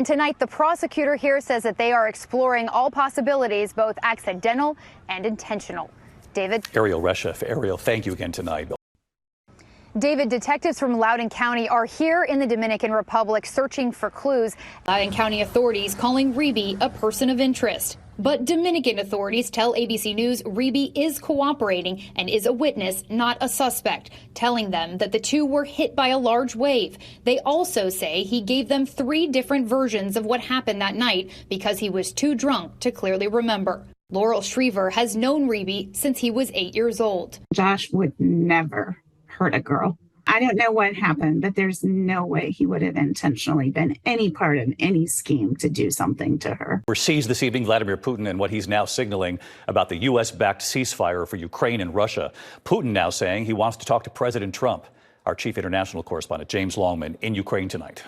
And tonight, the prosecutor here says that they are exploring all possibilities, both accidental and intentional. David? Ariel Reshape. Ariel, thank you again tonight. David, detectives from Loudoun County are here in the Dominican Republic searching for clues. Loudoun County authorities calling Reby a person of interest. But Dominican authorities tell ABC News Reby is cooperating and is a witness, not a suspect, telling them that the two were hit by a large wave. They also say he gave them 3 different versions of what happened that night because he was too drunk to clearly remember. Laurel Shriver has known Reby since he was 8 years old. Josh would never hurt a girl. I don't know what happened, but there's no way he would have intentionally been any part of any scheme to do something to her. We're seized this evening, Vladimir Putin, and what he's now signaling about the U.S.-backed ceasefire for Ukraine and Russia. Putin now saying he wants to talk to President Trump. Our chief international correspondent, James Longman, in Ukraine tonight.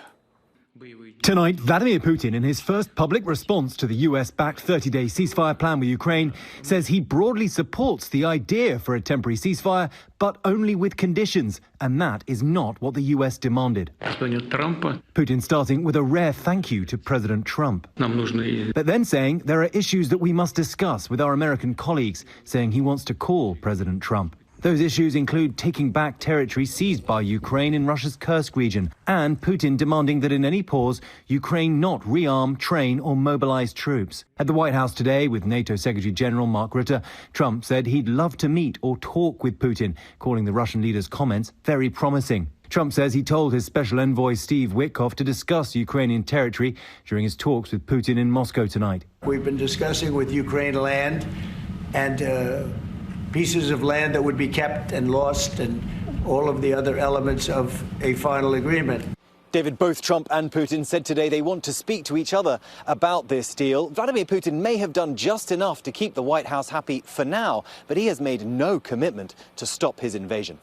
Tonight, Vladimir Putin, in his first public response to the US-backed 30-day ceasefire plan with Ukraine, says he broadly supports the idea for a temporary ceasefire, but only with conditions, and that is not what the US demanded. Putin starting with a rare thank you to President Trump, but then saying there are issues that we must discuss with our American colleagues, saying he wants to call President Trump. Those issues include taking back territory seized by Ukraine in Russia's Kursk region, and Putin demanding that in any pause, Ukraine not rearm, train or mobilize troops. At the White House today, with NATO Secretary General Mark Rutte, Trump said he'd love to meet or talk with Putin, calling the Russian leader's comments very promising. Trump says he told his special envoy Steve Witkoff to discuss Ukrainian territory during his talks with Putin in Moscow tonight. We've been discussing with Ukraine land and pieces of land that would be kept and lost and all of the other elements of a final agreement. David, both Trump and Putin said today they want to speak to each other about this deal. Vladimir Putin may have done just enough to keep the White House happy for now, but he has made no commitment to stop his invasion.